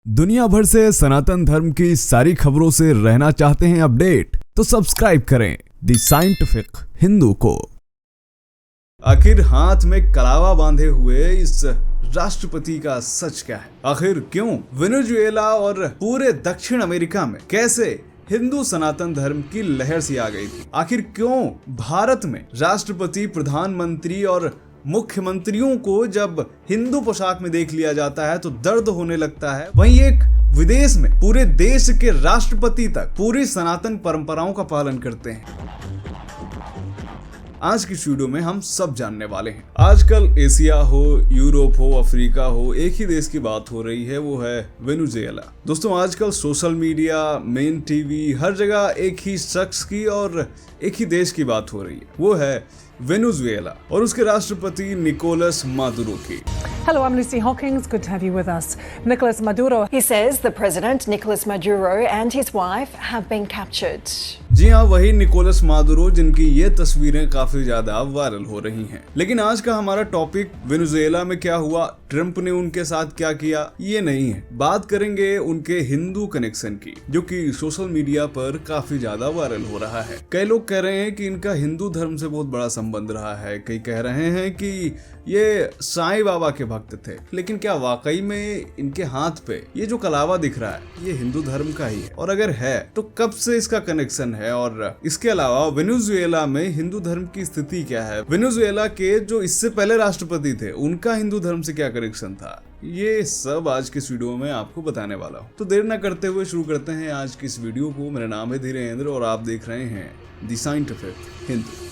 दुनिया भर से सनातन धर्म की सारी खबरों से रहना चाहते हैं अपडेट, तो सब्सक्राइब करें द साइंटिफिक हिंदू को। आखिर हाथ में कलावा बांधे हुए इस राष्ट्रपति का सच क्या है? आखिर क्यों वेनेजुएला और पूरे दक्षिण अमेरिका में कैसे हिंदू सनातन धर्म की लहर सी आ गई थी? आखिर क्यों भारत में राष्ट्रपति, प्रधानमंत्री और मुख्यमंत्रियों को जब हिंदू पोशाक में देख लिया जाता है तो दर्द होने लगता है, वहीं एक विदेश में पूरे देश के राष्ट्रपति तक पूरी सनातन परंपराओं का पालन करते हैं? आज की वीडियो में हम सब जानने वाले हैं। आजकल एशिया हो, यूरोप हो, अफ्रीका हो, एक ही देश की बात हो रही है, वो है वेनेजुएला। दोस्तों, आजकल सोशल मीडिया, मेन टीवी, हर जगह एक ही शख्स की और एक ही देश की बात हो रही है, वो है वेनेजुएला और उसके राष्ट्रपति निकोलस मादुरो की। Hello, I'm Lucy Hawkins. Good to have you with us. Nicolas Maduro. He says the president, Nicolas Maduro, and his wife have been captured. जी हाँ, वही निकोलस मादुरो जिनकी ये तस्वीरें काफी ज्यादा वायरल हो रही हैं। लेकिन आज का हमारा टॉपिक वेनेजुएला में क्या हुआ, ट्रंप ने उनके साथ क्या किया, ये नहीं है। बात करेंगे उनके हिंदू कनेक्शन की, जो कि सोशल मीडिया पर काफी ज्यादा वायरल हो रहा है। कई लोग कह रहे हैं कि इनका हिंदू धर्म से बहुत बड़ा संबंध रहा है, कई कह रहे हैं कि ये साईं बाबा के भक्त थे। लेकिन क्या वाकई में इनके हाथ पे ये जो कलावा दिख रहा है ये हिंदू धर्म का ही है? और अगर है तो कब से इसका कनेक्शन है? और इसके अलावा वेनेजुएला में हिंदू धर्म की स्थिति क्या है? वेनेजुएला के जो इससे पहले राष्ट्रपति थे उनका हिंदू धर्म से क्या कनेक्शन था? ये सब आज की इस वीडियो में आपको बताने वाला हूँ। तो देर न करते हुए शुरू करते हैं आज की इस वीडियो को। मेरा नाम है धीरेन्द्र और आप देख रहे हैं द साइंटिफिक हिंदू।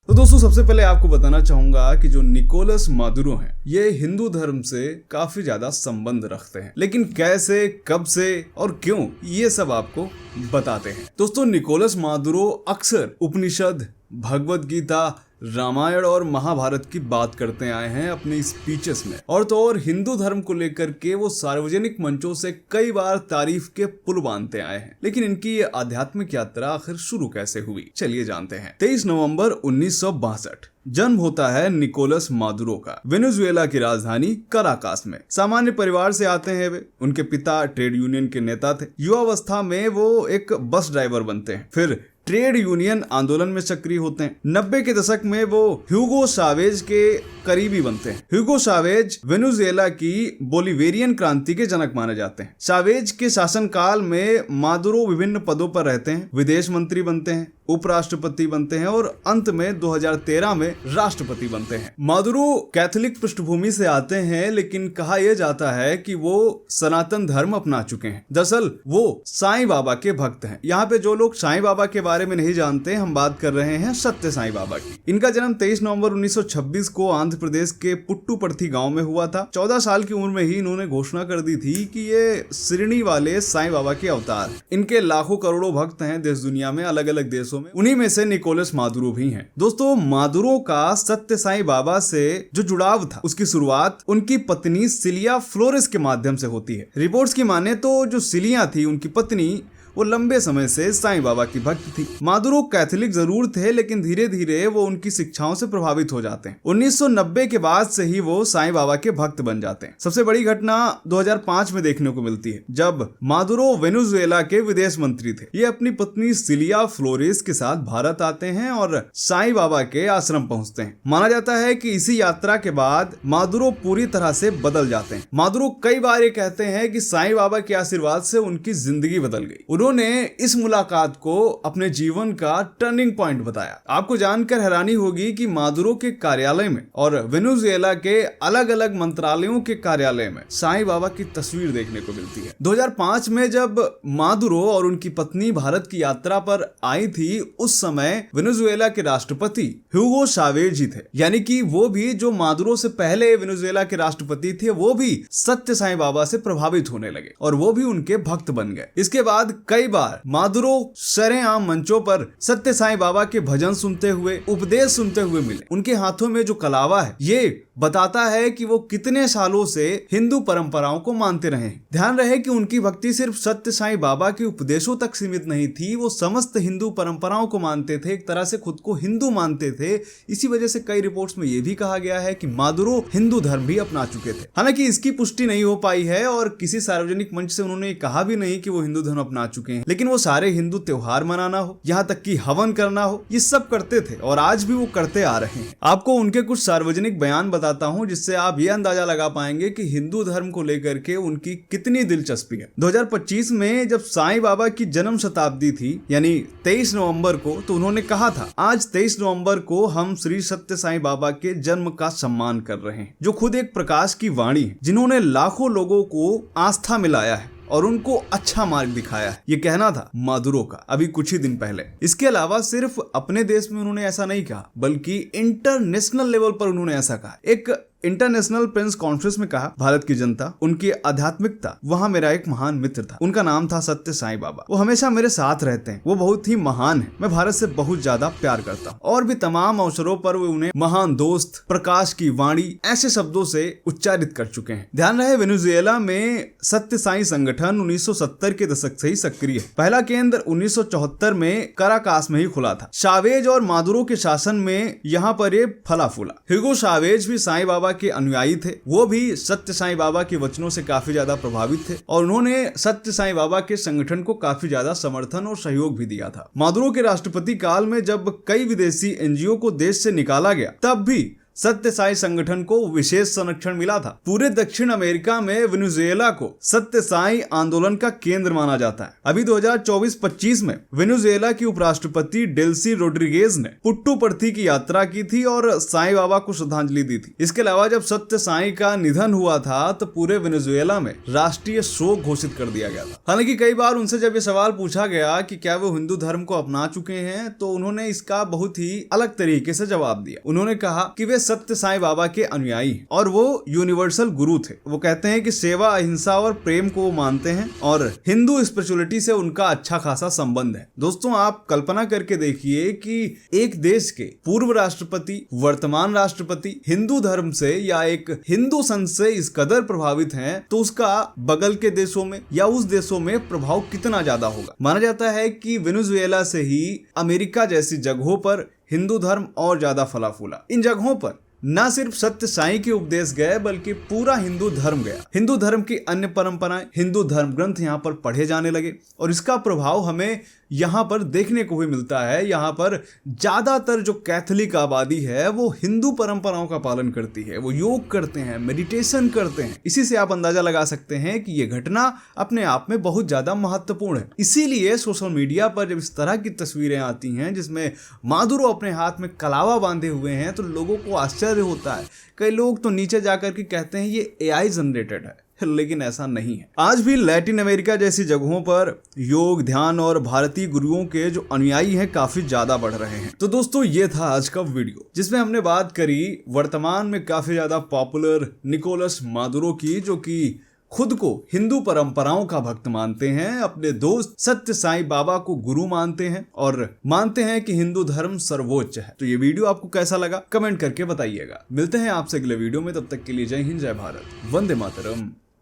तो दोस्तों, सबसे पहले आपको बताना चाहूंगा कि जो निकोलस मादुरो हैं ये हिंदू धर्म से काफी ज्यादा संबंध रखते हैं। लेकिन कैसे, कब से और क्यों, ये सब आपको बताते हैं। दोस्तों, निकोलस मादुरो अक्सर उपनिषद, भगवत गीता, रामायण और महाभारत की बात करते आए हैं अपनी स्पीचेस में। और तो और हिंदू धर्म को लेकर के वो सार्वजनिक मंचों से कई बार तारीफ के पुल बांधते आए हैं। लेकिन इनकी ये आध्यात्मिक यात्रा आखिर शुरू कैसे हुई, चलिए जानते हैं। 23 नवंबर 1962 जन्म होता है निकोलस मादुरो का वेनेजुएला की राजधानी कराकास में। सामान्य परिवार से आते हैं वे। उनके पिता ट्रेड यूनियन के नेता थे। युवावस्था में वो एक बस ड्राइवर बनते हैं, फिर ट्रेड यूनियन आंदोलन में सक्रिय होते हैं। 90 के दशक में वो ह्यूगो चावेज के करीबी बनते हैं। ह्यूगो चावेज वेनेजुएला की बोलिवेरियन क्रांति के जनक माने जाते हैं। चावेज के शासनकाल में मादुरो विभिन्न पदों पर रहते हैं, विदेश मंत्री बनते हैं, उपराष्ट्रपति बनते हैं और अंत में 2013 में राष्ट्रपति बनते हैं। मादुरो कैथोलिक पृष्ठभूमि से आते हैं, लेकिन कहा यह जाता है कि वो सनातन धर्म अपना चुके हैं। दरअसल वो साईं बाबा के भक्त हैं। यहाँ पे जो लोग साईं बाबा के बारे में नहीं जानते, हम बात कर रहे हैं सत्य साईं बाबा की। इनका जन्म 23 नवंबर 1926 को आंध्र प्रदेश के पुट्टुपर्थी गांव में हुआ था। 14 साल की उम्र में ही इन्होंने घोषणा कर दी थी कि ये शिरडी वाले साईं बाबा के अवतार हैं। इनके लाखों करोड़ों भक्त हैं देश दुनिया में, अलग अलग देशों में। उन्हीं में से निकोलस मादुरो भी हैं। दोस्तों, मादुरो का सत्य साईं बाबा से जो जुड़ाव था उसकी शुरुआत उनकी पत्नी सिलिया फ्लोरेस के माध्यम से होती है। रिपोर्ट्स की माने तो जो सिलिया थी, उनकी पत्नी, वो लंबे समय से साईं बाबा की भक्त थी। मादुरो कैथोलिक जरूर थे, लेकिन धीरे धीरे वो उनकी शिक्षाओं से प्रभावित हो जाते हैं। 1990 के बाद से ही वो साईं बाबा के भक्त बन जाते हैं। सबसे बड़ी घटना 2005 में देखने को मिलती है, जब मादुरो वेनेजुएला के विदेश मंत्री थे। ये अपनी पत्नी सिलिया फ्लोरेस के साथ भारत आते हैं और साईं बाबा के आश्रम पहुंचते हैं। माना जाता है कि इसी यात्रा के बाद मादुरो पूरी तरह से बदल जाते हैं। मादुरो कई बार ये कहते हैं कि साईं बाबा के आशीर्वाद से उनकी जिंदगी बदल गई। उन्होंने इस मुलाकात को अपने जीवन का टर्निंग पॉइंट बताया। आपको जानकर हैरानी होगी कि मादुरो के कार्यालय में और वेनेजुएला के अलग अलग मंत्रालयों के कार्यालय में साईं बाबा की तस्वीर देखने को मिलती है। 2005 में जब मादुरो और उनकी पत्नी भारत की यात्रा पर आई थी, उस समय वेनेजुएला के राष्ट्रपति ह्यूगो चावेज ही थे। यानी कि वो भी जो मादुरो से पहले वेनेजुएला के राष्ट्रपति थे, वो भी सत्य साईं बाबा से प्रभावित होने लगे और वो भी उनके भक्त बन गए। इसके बाद कई बार मादुरो सरेआम मंचों पर सत्य साईं बाबा के भजन सुनते हुए, उपदेश सुनते हुए मिले। उनके हाथों में जो कलावा है ये बताता है कि वो कितने सालों से हिंदू परंपराओं को मानते रहे हैं। ध्यान रहे कि उनकी भक्ति सिर्फ सत्य साईं बाबा के उपदेशों तक सीमित नहीं थी, वो समस्त हिंदू परंपराओं को मानते थे, एक तरह से खुद को हिंदू मानते थे। इसी वजह से कई रिपोर्ट्स में यह भी कहा गया है कि मादुरो हिंदू धर्म भी अपना चुके थे। हालांकि इसकी पुष्टि नहीं हो पाई है और किसी सार्वजनिक मंच से उन्होंने कहा भी नहीं कि वो हिंदू धर्म अपना चुके हैं, लेकिन वो सारे हिंदू त्योहार मनाना हो, यहाँ तक कि हवन करना हो, ये सब करते थे और आज भी वो करते आ रहे हैं। आपको उनके कुछ सार्वजनिक बयान बताता हूँ जिससे आप ये अंदाजा लगा पाएंगे कि हिंदू धर्म को लेकर के उनकी कितनी दिलचस्पी है। 2025 में जब साईं बाबा की जन्म शताब्दी थी यानी 23 नवंबर को, तो उन्होंने कहा था आज 23 नवंबर को हम श्री सत्य साईं बाबा के जन्म का सम्मान कर रहे हैं, जो खुद एक प्रकाश की वाणी है, जिन्होंने लाखों लोगों को आस्था मिलाया है और उनको अच्छा मार्ग दिखाया है। ये कहना था मादुरो का अभी कुछ ही दिन पहले। इसके अलावा सिर्फ अपने देश में उन्होंने ऐसा नहीं कहा, बल्कि इंटरनेशनल लेवल पर उन्होंने ऐसा कहा। एक इंटरनेशनल प्रेस कॉन्फ्रेंस में कहा, भारत की जनता, उनकी आध्यात्मिकता, वहाँ मेरा एक महान मित्र था, उनका नाम था सत्य साईं बाबा। वो हमेशा मेरे साथ रहते हैं, वो बहुत ही महान है, मैं भारत से बहुत ज्यादा प्यार करता हूँ। और भी तमाम अवसरों पर वो उन्हें महान दोस्त, प्रकाश की वाणी ऐसे शब्दों से उच्चारित कर चुके हैं। ध्यान रहे वेनेजुएला में सत्य साईं संगठन 1970 के दशक से ही सक्रिय है। पहला केंद्र 1974 में कराकास में ही खुला था। शावेज और मादुरो के शासन में यहाँ पर ये फला फूला। ह्यूगो शावेज भी साईं बाबा के अनुयायी थे, वो भी सत्य साईं बाबा के वचनों से काफी ज्यादा प्रभावित थे और उन्होंने सत्य साईं बाबा के संगठन को काफी ज्यादा समर्थन और सहयोग भी दिया था। मादुरो के राष्ट्रपति काल में जब कई विदेशी एनजीओ को देश से निकाला गया, तब भी सत्य साईं संगठन को विशेष संरक्षण मिला था। पूरे दक्षिण अमेरिका में वेनेजुएला को सत्य साईं आंदोलन का केंद्र माना जाता है। अभी 2024-25 में वेनेजुएला की उपराष्ट्रपति डेल्सी रोड्रिगेज ने पुट्टुपर्थी की यात्रा की थी और साईं बाबा को श्रद्धांजलि दी थी। इसके अलावा जब सत्य साईं का निधन हुआ था तो पूरे वेनेजुएला में राष्ट्रीय शोक घोषित कर दिया गया था। हालांकि कई बार उनसे जब ये सवाल पूछा गया कि क्या वो हिंदू धर्म को अपना चुके हैं, तो उन्होंने इसका बहुत ही अलग तरीके से जवाब दिया। उन्होंने कहा कि वे सत्य साईं बाबा के अनुयायी हैं और वो यूनिवर्सल गुरु थे। वो कहते हैं कि सेवा, अहिंसा और प्रेम को वो मानते हैं और हिंदू स्पिरिचुअलिटी से उनका अच्छा खासा संबंध है। दोस्तों, आप कल्पना करके देखिए कि एक देश के पूर्व राष्ट्रपति, वर्तमान राष्ट्रपति हिंदू धर्म से या एक हिंदू संत से इस कदर प्रभावित हैं, तो उसका बगल के देशों में या उस देशों में प्रभाव कितना ज्यादा होगा। माना जाता है कि वेनेजुएला से ही अमेरिका जैसी जगहों पर हिंदू धर्म और ज्यादा फला फूला। इन जगहों पर न सिर्फ सत्य साईं के उपदेश गए, बल्कि पूरा हिंदू धर्म गया। हिंदू धर्म की अन्य परंपराएं, हिंदू धर्म ग्रंथ यहाँ पर पढ़े जाने लगे और इसका प्रभाव हमें यहाँ पर देखने को भी मिलता है। यहाँ पर ज्यादातर जो कैथोलिक आबादी है वो हिंदू परंपराओं का पालन करती है, वो योग करते हैं, मेडिटेशन करते हैं। इसी से आप अंदाजा लगा सकते हैं कि ये घटना अपने आप में बहुत ज्यादा महत्वपूर्ण है। इसीलिए सोशल मीडिया पर जब इस तरह की तस्वीरें आती हैं जिसमें मादुरो अपने हाथ में कलावा बांधे हुए हैं, तो लोगों को आश्चर्य होता है। कई लोग तो नीचे जाकर के कहते हैं ये AI जनरेटेड है, लेकिन ऐसा नहीं है। आज भी लैटिन अमेरिका जैसी जगहों पर योग, ध्यान और भारतीय गुरुओं के जो अनुयायी हैं काफी ज्यादा बढ़ रहे हैं। तो दोस्तों, ये था आज का वीडियो जिसमें हमने बात करी वर्तमान में काफी ज्यादा पॉपुलर निकोलस मादुरो की, जो कि खुद को हिंदू परंपराओं का भक्त मानते हैं, अपने दोस्त सत्य साईं बाबा को गुरु मानते हैं और मानते हैं कि हिंदू धर्म सर्वोच्च है। तो ये वीडियो आपको कैसा लगा कमेंट करके बताइएगा। मिलते हैं आपसे अगले वीडियो में, तब तक के लिए जय हिंद, जय भारत, वंदे मातरम।